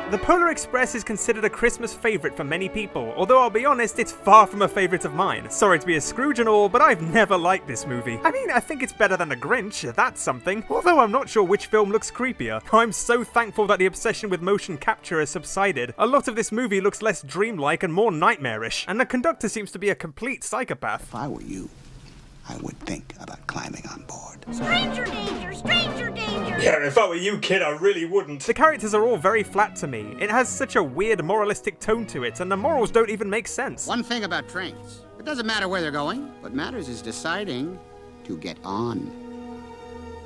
The Polar Express is considered a Christmas favourite for many people, although I'll be honest, it's far from a favourite of mine. Sorry to be a Scrooge and all, but I've never liked this movie. I mean, I think it's better than The Grinch, that's something, although I'm not sure which film looks creepier. I'm so thankful that the obsession with motion capture has subsided. A lot of this movie looks less dreamlike and more nightmarish, and the conductor seems to be a complete psychopath. If I were you, I would think about climbing on board. Stranger danger! Stranger danger! Yeah, if I were you, kid, I really wouldn't. The characters are all very flat to me. It has such a weird moralistic tone to it, and the morals don't even make sense. One thing about trains, it doesn't matter where they're going. What matters is deciding to get on.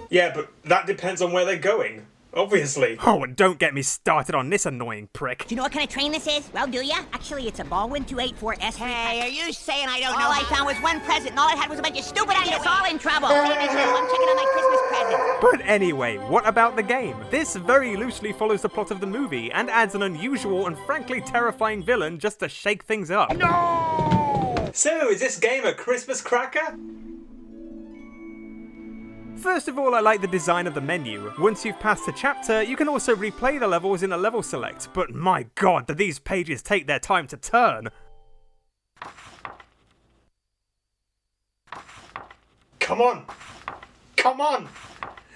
Yeah, but that depends on where they're going. Obviously. Oh, and don't get me started on this annoying prick. Do you know what kind of train this is? Well, do ya? Actually, it's a Baldwin 284S. Hey, are you saying I don't know? All I found was one present, and all I had was a bunch of stupid ideas. It's all in trouble. Hey, Miss Little, I'm checking on my Christmas presents. But anyway, what about the game? This very loosely follows the plot of the movie, and adds an unusual and frankly terrifying villain just to shake things up. No! So, is this game a Christmas cracker? First of all, I like the design of the menu. Once you've passed a chapter, you can also replay the levels in a level select, but my god, do these pages take their time to turn. Come on! Come on!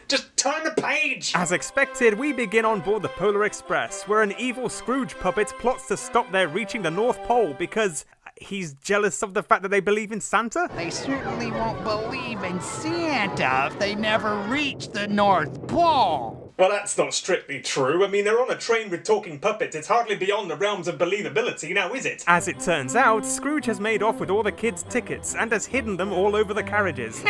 Just turn the page! As expected, we begin on board the Polar Express, where an evil Scrooge puppet plots to stop their reaching the North Pole because he's jealous of the fact that they believe in Santa? They certainly won't believe in Santa if they never reach the North Pole. Well, that's not strictly true. I mean, they're on a train with talking puppets. It's hardly beyond the realms of believability, now is it? As it turns out, Scrooge has made off with all the kids' tickets and has hidden them all over the carriages.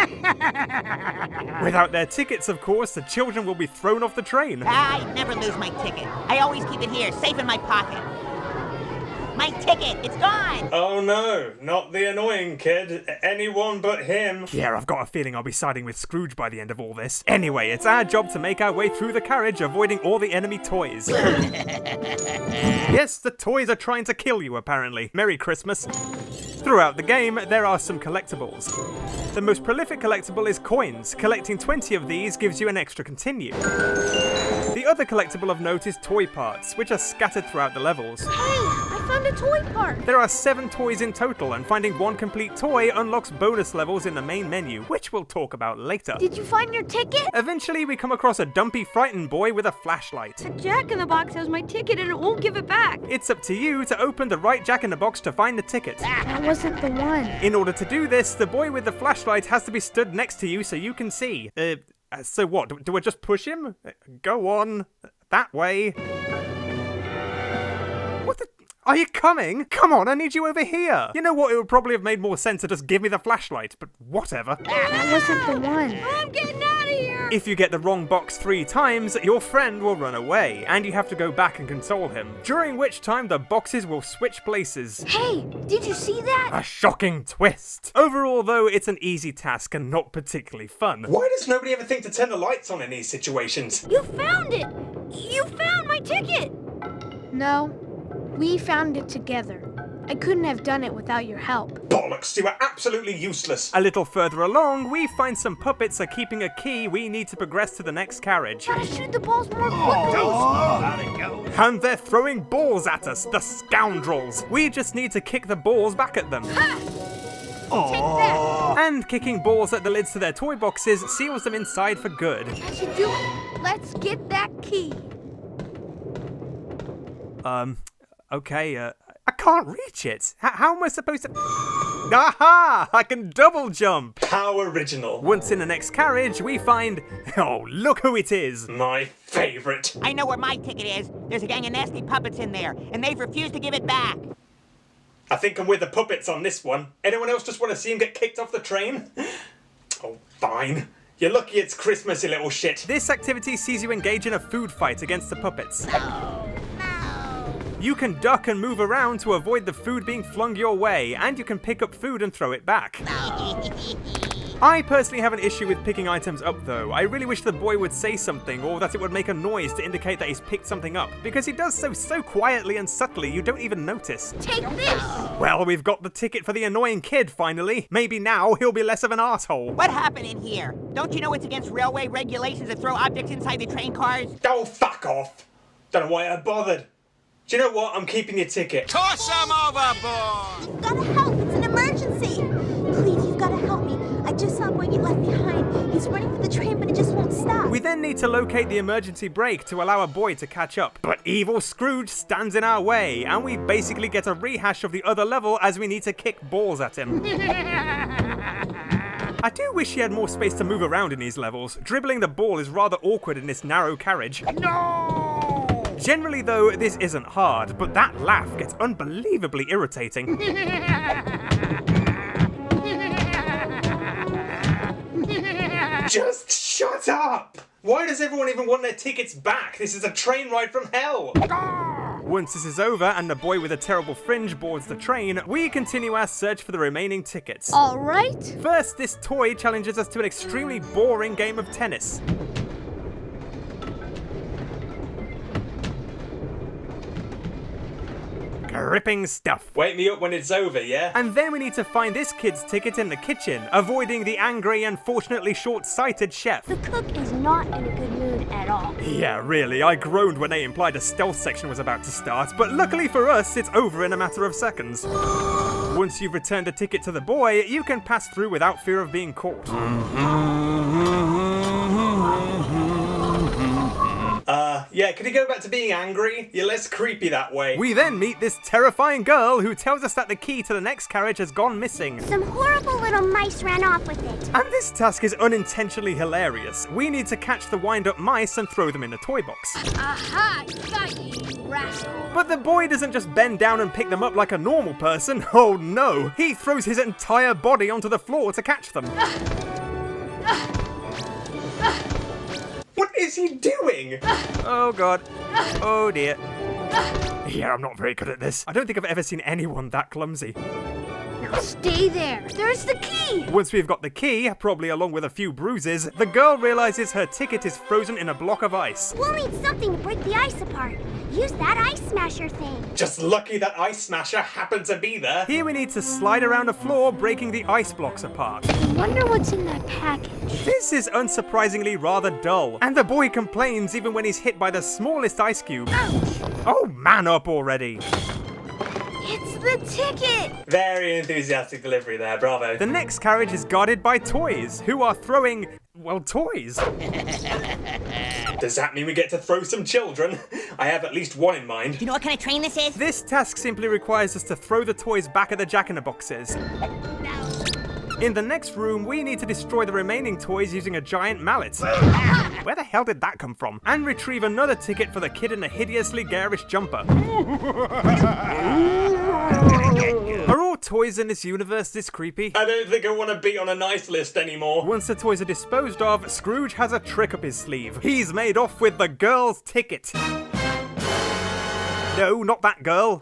Without their tickets, of course, the children will be thrown off the train. I never lose my ticket. I always keep it here, safe in my pocket. My ticket, it's gone! Oh no, not the annoying kid. Anyone but him. Yeah, I've got a feeling I'll be siding with Scrooge by the end of all this. Anyway, it's our job to make our way through the carriage, avoiding all the enemy toys. Yes, the toys are trying to kill you, apparently. Merry Christmas. Throughout the game, there are some collectibles. The most prolific collectible is coins. Collecting 20 of these gives you an extra continue. The other collectible of note is toy parts, which are scattered throughout the levels. Hey, I found a toy part! There are 7 toys in total, and finding one complete toy unlocks bonus levels in the main menu, which we'll talk about later. Did you find your ticket? Eventually, we come across a dumpy frighten boy with a flashlight. The Jack-in-the-Box has my ticket and it won't give it back. It's up to you to open the right Jack-in-the-Box to find the ticket. That wasn't the one. In order to do this, the boy with the flashlight has to be stood next to you so you can see. So what? Do I just push him? Go on. That way. What the? Are you coming? Come on, I need you over here. You know what? It would probably have made more sense to just give me the flashlight, but whatever. That wasn't the one. I'm getting out of here. If you get the wrong box 3 times, your friend will run away, and you have to go back and console him, during which time the boxes will switch places. Hey, did you see that? A shocking twist. Overall, though, it's an easy task and not particularly fun. Why does nobody ever think to turn the lights on in these situations? You found it! You found my ticket! No, we found it together. I couldn't have done it without your help. Bollocks, you are absolutely useless. A little further along, we find some puppets are keeping a key we need to progress to the next carriage. Gotta shoot the balls more quickly! And they're throwing balls at us, the scoundrels. We just need to kick the balls back at them. Ha! Take that! And kicking balls at the lids to their toy boxes seals them inside for good. I should do it. Let's get that key. Okay, I can't reach it. How am I supposed to... Aha! I can double jump! How original. Once in the next carriage, we find... Oh, look who it is! My favourite. I know where my ticket is. There's a gang of nasty puppets in there, and they've refused to give it back. I think I'm with the puppets on this one. Anyone else just want to see him get kicked off the train? Oh, fine. You're lucky it's Christmas, you little shit. This activity sees you engage in a food fight against the puppets. You can duck and move around to avoid the food being flung your way, and you can pick up food and throw it back. I personally have an issue with picking items up though. I really wish the boy would say something, or that it would make a noise to indicate that he's picked something up, because he does so quietly and subtly you don't even notice. Take this! Well, we've got the ticket for the annoying kid finally. Maybe now he'll be less of an asshole. What happened in here? Don't you know it's against railway regulations to throw objects inside the train cars? Oh, fuck off! Don't know why I bothered. Do you know what? I'm keeping your ticket. Toss him overboard! You've gotta help. It's an emergency. Please, you've gotta help me. I just saw a boy get left behind. He's running for the train, but it just won't stop. We then need to locate the emergency brake to allow a boy to catch up. But evil Scrooge stands in our way, and we basically get a rehash of the other level as we need to kick balls at him. I do wish he had more space to move around in these levels. Dribbling the ball is rather awkward in this narrow carriage. No! Generally though, this isn't hard, but that laugh gets unbelievably irritating. Just shut up! Why does everyone even want their tickets back? This is a train ride from hell! Once this is over and the boy with a terrible fringe boards the train, we continue our search for the remaining tickets. All right. First, this toy challenges us to an extremely boring game of tennis. Gripping stuff. Wake me up when it's over, yeah? And then we need to find this kid's ticket in the kitchen, avoiding the angry and fortunately short-sighted chef. The cook is not in a good mood at all. Yeah, really, I groaned when they implied a stealth section was about to start, but luckily for us, it's over in a matter of seconds. Once you've returned a ticket to the boy, you can pass through without fear of being caught. Yeah, could you go back to being angry? You're less creepy that way. We then meet this terrifying girl who tells us that the key to the next carriage has gone missing. Some horrible little mice ran off with it. And this task is unintentionally hilarious. We need to catch the wind-up mice and throw them in the toy box. Aha! Got you, rascal. But the boy doesn't just bend down and pick them up like a normal person. Oh no! He throws his entire body onto the floor to catch them. What is he doing? Oh god. Oh dear. Yeah, I'm not very good at this. I don't think I've ever seen anyone that clumsy. Now stay there. There's the key. Once we've got the key, probably along with a few bruises, the girl realizes her ticket is frozen in a block of ice. We'll need something to break the ice apart. Use that ice smasher thing. Just lucky that ice smasher happened to be there. Here we need to slide around the floor, breaking the ice blocks apart. I wonder what's in that package. This is unsurprisingly rather dull, and the boy complains even when he's hit by the smallest ice cube. Ouch! Oh, man up already. It's the ticket! Very enthusiastic delivery there, bravo. The next carriage is guarded by toys, who are throwing, well, toys. Does that mean we get to throw some children? I have at least one in mind. Do you know what kind of train this is? This task simply requires us to throw the toys back at the jack-in-the-boxes. In the next room, we need to destroy the remaining toys using a giant mallet. Where the hell did that come from? And retrieve another ticket for the kid in the hideously garish jumper. Are all toys in this universe this creepy? I don't think I want to be on a nice list anymore. Once the toys are disposed of, Scrooge has a trick up his sleeve. He's made off with the girl's ticket. No, not that girl.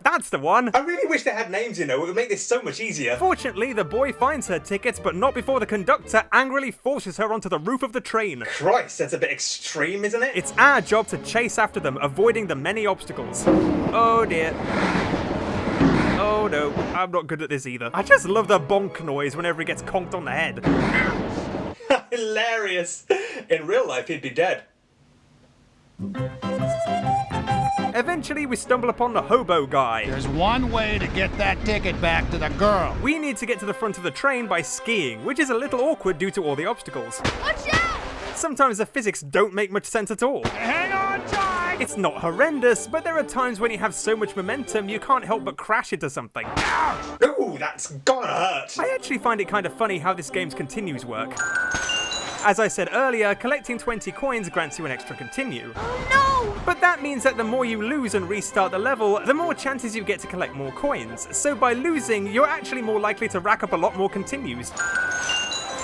That's the one! I really wish they had names, you know, it would make this so much easier. Fortunately, the boy finds her tickets, but not before the conductor angrily forces her onto the roof of the train. Christ, that's a bit extreme, isn't it? It's our job to chase after them, avoiding the many obstacles. Oh dear. Oh no, I'm not good at this either. I just love the bonk noise whenever he gets conked on the head. Hilarious. In real life, he'd be dead. Eventually, we stumble upon the hobo guy. There's one way to get that ticket back to the girl. We need to get to the front of the train by skiing, which is a little awkward due to all the obstacles. Watch out! Sometimes the physics don't make much sense at all. Hang on tight! It's not horrendous, but there are times when you have so much momentum you can't help but crash into something. Ouch! Ooh, that's gonna hurt! I actually find it kind of funny how this game's continues work. As I said earlier, collecting 20 coins grants you an extra continue. Oh no! But that means that the more you lose and restart the level, the more chances you get to collect more coins. So by losing, you're actually more likely to rack up a lot more continues.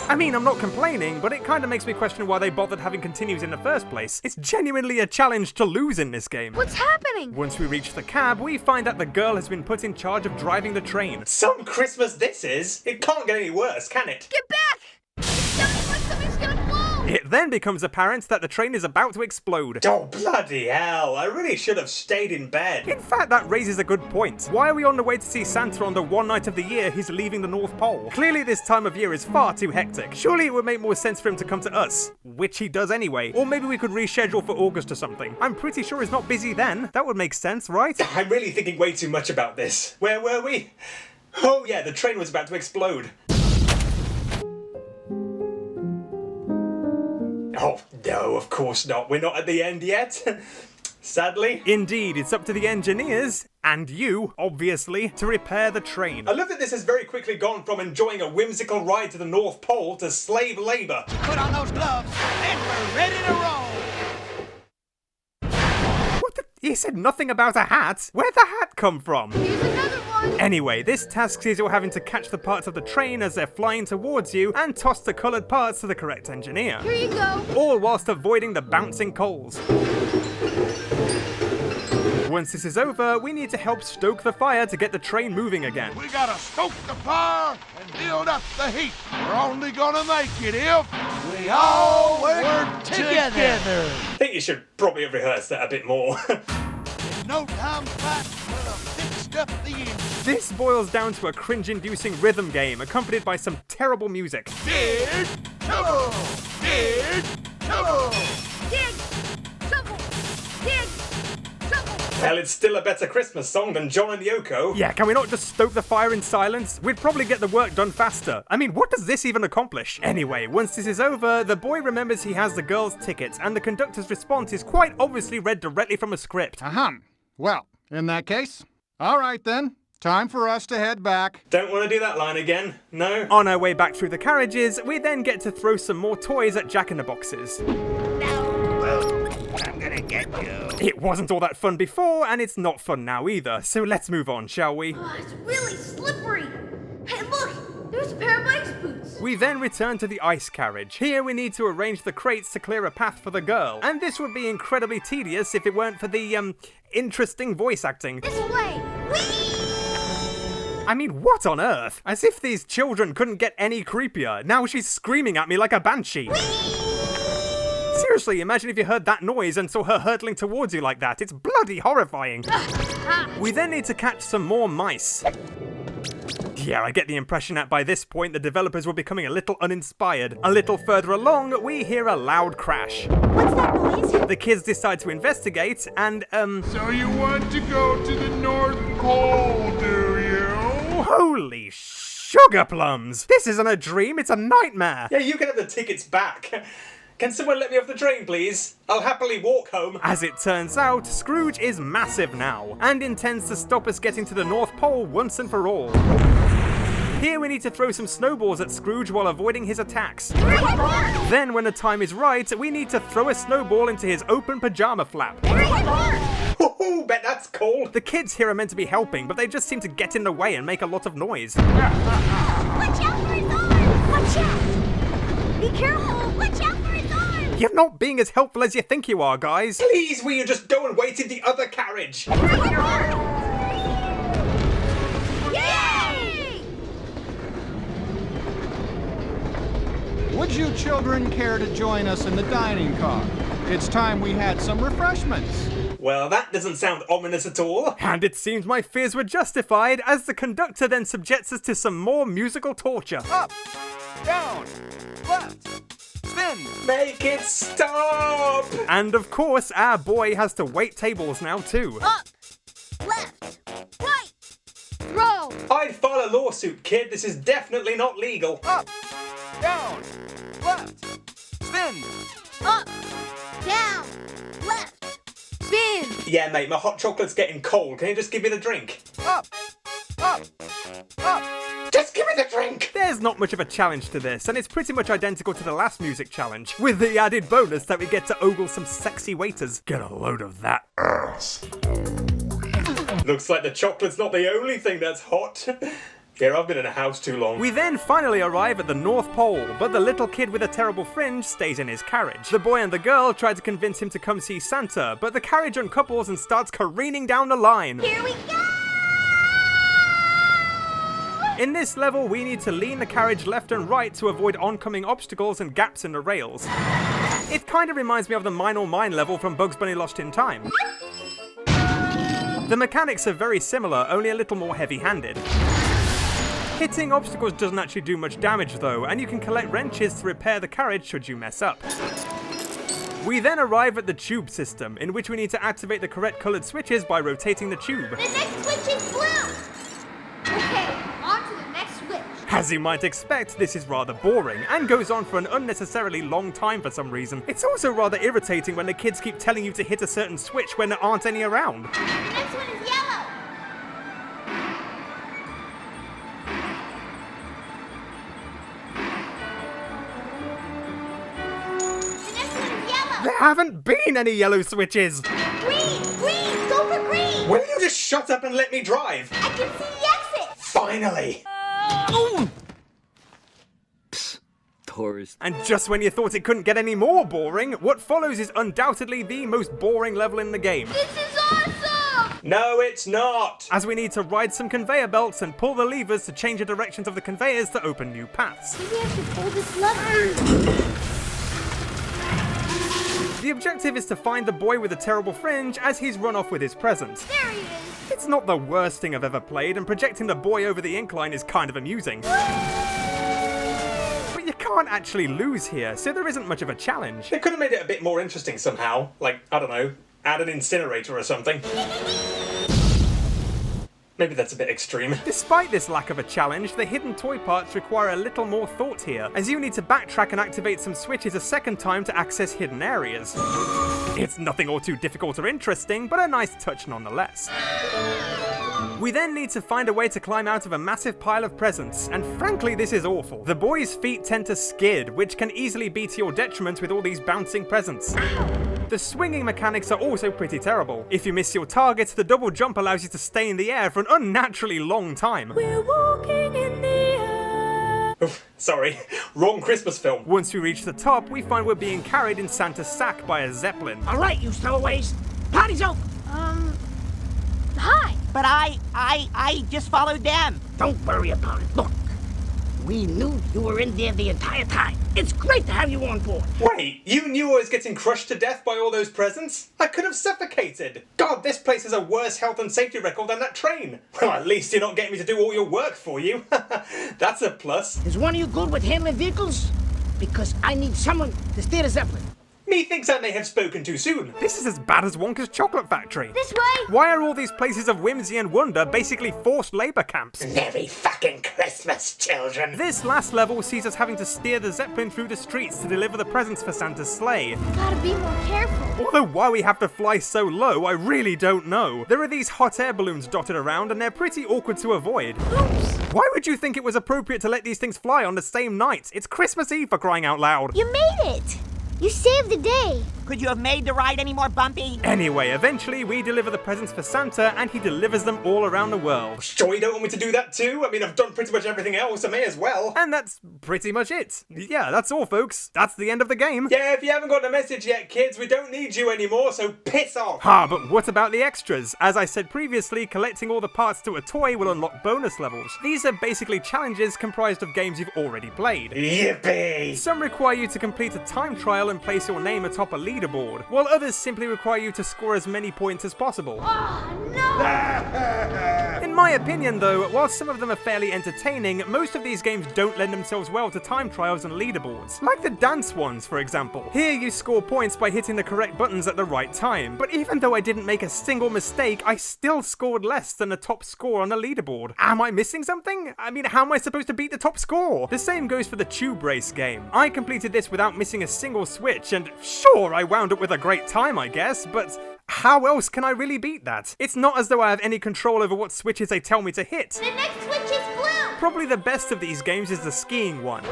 I mean, I'm not complaining, but it kind of makes me question why they bothered having continues in the first place. It's genuinely a challenge to lose in this game. What's happening? Once we reach the cab, we find that the girl has been put in charge of driving the train. Some Christmas this is! It can't get any worse, can it? Get back! It sounds like something's gonna blow! It It then becomes apparent that the train is about to explode. Oh, bloody hell. I really should have stayed in bed. In fact, that raises a good point. Why are we on the way to see Santa on the one night of the year he's leaving the North Pole? Clearly this time of year is far too hectic. Surely it would make more sense for him to come to us, which he does anyway. Or maybe we could reschedule for August or something. I'm pretty sure he's not busy then. That would make sense, right? I'm really thinking way too much about this. Where were we? Oh yeah, the train was about to explode. Oh no, of course not. We're not at the end yet. Sadly. Indeed, it's up to the engineers, and you, obviously, to repair the train. I love that this has very quickly gone from enjoying a whimsical ride to the North Pole to slave labour. Put on those gloves, and we're ready to roll. What the? He said nothing about a hat. Where'd the hat come from? Here's another one. Anyway, this task sees you having to catch the parts of the train as they're flying towards you and toss the coloured parts to the correct engineer. Here you go. All whilst avoiding the bouncing coals. Once this is over, we need to help stoke the fire to get the train moving again. We gotta stoke the fire and build up the heat. We're only gonna make it if we all work together. I think you should probably have rehearsed that a bit more. No time fighting till I've fixed up the engine. This boils down to a cringe-inducing rhythm game accompanied by some terrible music. Dig, shovel, dig, shovel. Dig, shovel, dig, shovel. Well, it's still a better Christmas song than John and Yoko. Yeah, can we not just stoke the fire in silence? We'd probably get the work done faster. I mean, what does this even accomplish? Anyway, once this is over, the boy remembers he has the girl's ticket, and the conductor's response is quite obviously read directly from a script. Well, in that case, all right then. Time for us to head back. Don't want to do that line again, no? On our way back through the carriages, we then get to throw some more toys at Jack-in-the-Boxes. I'm gonna get you. It wasn't all that fun before, and it's not fun now either, so let's move on, shall we? Oh, it's really slippery. Hey, look! There's a pair of ice boots. We then return to the ice carriage. Here we need to arrange the crates to clear a path for the girl, and this would be incredibly tedious if it weren't for the, interesting voice acting. This way. I mean, what on earth? As if these children couldn't get any creepier. Now she's screaming at me like a banshee. Seriously, imagine if you heard that noise and saw her hurtling towards you like that. It's bloody horrifying. We then need to catch some more mice. Yeah, I get the impression that by this point the developers were becoming a little uninspired. A little further along, we hear a loud crash. What's that noise? The kids decide to investigate and, So you want to go to the North Pole, do you? Holy sugar plums! This isn't a dream, it's a nightmare! Yeah, you can have the tickets back. Can someone let me off the train, please? I'll happily walk home. As it turns out, Scrooge is massive now, and intends to stop us getting to the North Pole once and for all. Here we need to throw some snowballs at Scrooge while avoiding his attacks. Then, when the time is right, we need to throw a snowball into his open pajama flap. Ooh, bet that's cool. The kids here are meant to be helping, but they just seem to get in the way and make a lot of noise. Watch out for his arms! Watch out! Be careful! Watch out for his arms! You're not being as helpful as you think you are, guys. Please, will you just go and wait in the other carriage? Yay! Would you children care to join us in the dining car? It's time we had some refreshments. Well, that doesn't sound ominous at all. And it seems my fears were justified, as the conductor then subjects us to some more musical torture. Up, down, left, spin. Make it stop! And of course, our boy has to wait tables now too. Up, left, right, Throw. I'd file a lawsuit, kid. This is definitely not legal. Up, down, left, spin. up, down, left. Spin. Yeah, mate, my hot chocolate's getting cold. Can you just give me the drink? Up, up, up. Just give me the drink! There's not much of a challenge to this, and it's pretty much identical to the last music challenge, with the added bonus that we get to ogle some sexy waiters. Get a load of that ass. Looks like the chocolate's not the only thing that's hot. Yeah, I've been in a house too long. We then finally arrive at the North Pole, but the little kid with a terrible fringe stays in his carriage. The boy and the girl try to convince him to come see Santa, but the carriage uncouples and starts careening down the line. Here we go! In this level, we need to lean the carriage left and right to avoid oncoming obstacles and gaps in the rails. It kind of reminds me of the Mine or Mine level from Bugs Bunny Lost in Time. The mechanics are very similar, only a little more heavy-handed. Hitting obstacles doesn't actually do much damage though, and you can collect wrenches to repair the carriage should you mess up. We then arrive at the tube system, in which we need to activate the correct coloured switches by rotating the tube. The next switch is blue! Okay, on to the next switch. As you might expect, this is rather boring, and goes on for an unnecessarily long time for some reason. It's also rather irritating when the kids keep telling you to hit a certain switch when there aren't any around. The next one is yellow! There haven't been any yellow switches! Green! Green! Go for green! Will you just shut up and let me drive? I can see the exit! Finally! Tourist. And just when you thought it couldn't get any more boring, what follows is undoubtedly the most boring level in the game. This is awesome! No, it's not! As we need to ride some conveyor belts and pull the levers to change the directions of the conveyors to open new paths. Maybe I should pull this lever. The objective is to find the boy with the terrible fringe as he's run off with his presents. There he is! It's not the worst thing I've ever played, and projecting the boy over the incline is kind of amusing. But you can't actually lose here, so there isn't much of a challenge. They could have made it a bit more interesting somehow. Like, I don't know, add an incinerator or something. Maybe that's a bit extreme. Despite this lack of a challenge, the hidden toy parts require a little more thought here, as you need to backtrack and activate some switches a second time to access hidden areas. It's nothing all too difficult or interesting, but a nice touch nonetheless. We then need to find a way to climb out of a massive pile of presents, and frankly this is awful. The boy's feet tend to skid, which can easily be to your detriment with all these bouncing presents. The swinging mechanics are also pretty terrible. If you miss your target, the double jump allows you to stay in the air for an unnaturally long time. We're walking in the air. Oof, sorry, wrong Christmas film. Once we reach the top, we find we're being carried in Santa's sack by a zeppelin. All right, you stowaways. Party's over. Hi! But I just followed them. Don't worry about it. Look, we knew you were in there the entire time. It's great to have you on board. Wait, you knew I was getting crushed to death by all those presents? I could have suffocated. God, this place has a worse health and safety record than that train. Well, at least you're not getting me to do all your work for you. That's a plus. Is one of you good with handling vehicles? Because I need someone to steer the Zeppelin. Methinks I may have spoken too soon. This is as bad as Wonka's chocolate factory. This way! Why are all these places of whimsy and wonder basically forced labour camps? Merry fucking Christmas, children. This last level sees us having to steer the Zeppelin through the streets to deliver the presents for Santa's sleigh. Gotta be more careful. Although why we have to fly so low, I really don't know. There are these hot air balloons dotted around and they're pretty awkward to avoid. Oops! Why would you think it was appropriate to let these things fly on the same night? It's Christmas Eve, for crying out loud. You made it! You saved the day. Could you have made the ride any more bumpy? Anyway, eventually we deliver the presents for Santa and he delivers them all around the world. Sure you don't want me to do that too? I mean, I've done pretty much everything else, I may as well. And that's pretty much it. Yeah, that's all, folks. That's the end of the game. Yeah, if you haven't got the message yet, kids, we don't need you anymore, so piss off. But what about the extras? As I said previously, collecting all the parts to a toy will unlock bonus levels. These are basically challenges comprised of games you've already played. Yippee! Some require you to complete a time trial and place your name atop a leaderboard, while others simply require you to score as many points as possible. Oh, no! In my opinion though, while some of them are fairly entertaining, most of these games don't lend themselves well to time trials and leaderboards. Like the dance ones, for example. Here you score points by hitting the correct buttons at the right time, but even though I didn't make a single mistake, I still scored less than the top score on the leaderboard. Am I missing something? I mean, how am I supposed to beat the top score? The same goes for the tube race game. I completed this without missing a single switch, and sure, I wound up with a great time, I guess, but how else can I really beat that? It's not as though I have any control over what switches they tell me to hit. The next switch is blue! Probably the best of these games is the skiing one.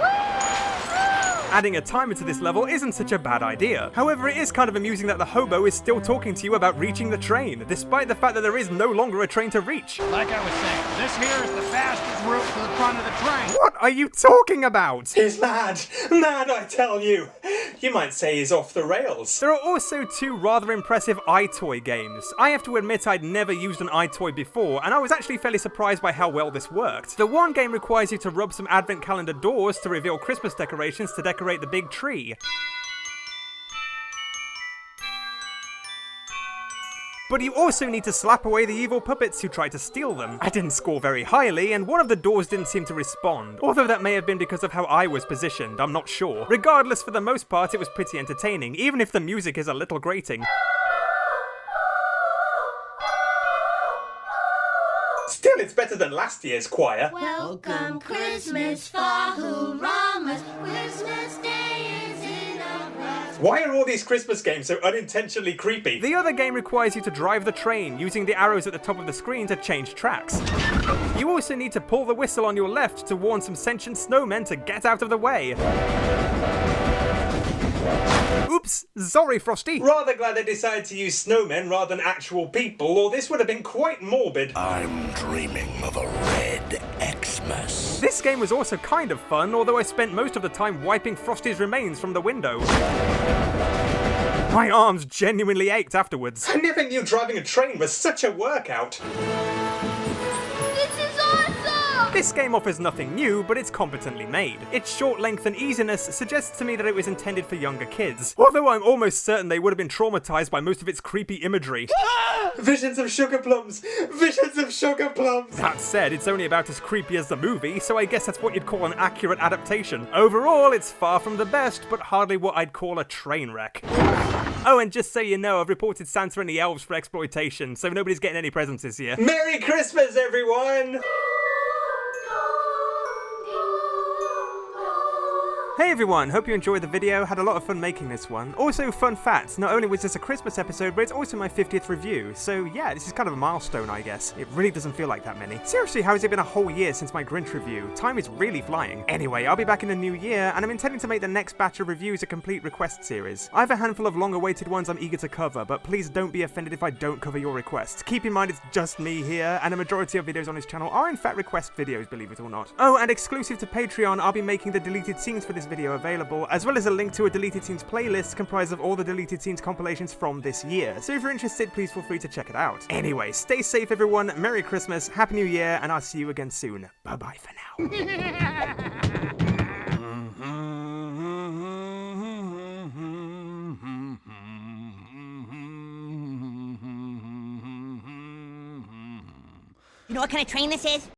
Adding a timer to this level isn't such a bad idea. However, it is kind of amusing that the hobo is still talking to you about reaching the train, despite the fact that there is no longer a train to reach. Like I was saying, this here is the fastest route to the front of the train. What are you talking about? He's mad! Mad, I tell you! you might say is off the rails. There are also 2 rather impressive EyeToy games. I have to admit I'd never used an EyeToy before, and I was actually fairly surprised by how well this worked. The one game requires you to rub some advent calendar doors to reveal Christmas decorations to decorate the big tree. But you also need to slap away the evil puppets who try to steal them. I didn't score very highly, and one of the doors didn't seem to respond, although that may have been because of how I was positioned, I'm not sure. Regardless, for the most part it was pretty entertaining, even if the music is a little grating. Still, it's better than last year's choir. Welcome Christmas, Fahuramas, Christmas Day is in a blast. Why are all these Christmas games so unintentionally creepy? The other game requires you to drive the train, using the arrows at the top of the screen to change tracks. You also need to pull the whistle on your left to warn some sentient snowmen to get out of the way. Oops, sorry Frosty. Rather glad they decided to use snowmen rather than actual people, or this would have been quite morbid. I'm dreaming of a red Xmas. This game was also kind of fun, although I spent most of the time wiping Frosty's remains from the window. My arms genuinely ached afterwards. I never knew driving a train was such a workout. This game offers nothing new, but it's competently made. Its short length and easiness suggests to me that it was intended for younger kids, although I'm almost certain they would have been traumatized by most of its creepy imagery. Visions of sugar plums! Visions of sugar plums! That said, it's only about as creepy as the movie, so I guess that's what you'd call an accurate adaptation. Overall, it's far from the best, but hardly what I'd call a train wreck. Oh, and just so you know, I've reported Santa and the elves for exploitation, so nobody's getting any presents this year. Merry Christmas, everyone! Hey everyone, hope you enjoyed the video, had a lot of fun making this one. Also, fun fact, not only was this a Christmas episode, but it's also my 50th review, so yeah, this is kind of a milestone, I guess. It really doesn't feel like that many. Seriously, how has it been a whole year since my Grinch review? Time is really flying. Anyway, I'll be back in the new year, and I'm intending to make the next batch of reviews a complete request series. I have a handful of long-awaited ones I'm eager to cover, but please don't be offended if I don't cover your requests. Keep in mind it's just me here, and a majority of videos on this channel are in fact request videos, believe it or not. Oh, and exclusive to Patreon, I'll be making the deleted scenes for this video available, as well as a link to a deleted scenes playlist comprised of all the deleted scenes compilations from this year. So if you're interested, please feel free to check it out. Anyway, stay safe everyone, Merry Christmas, Happy New Year, and I'll see you again soon. Bye bye for now. You know what kind of train this is?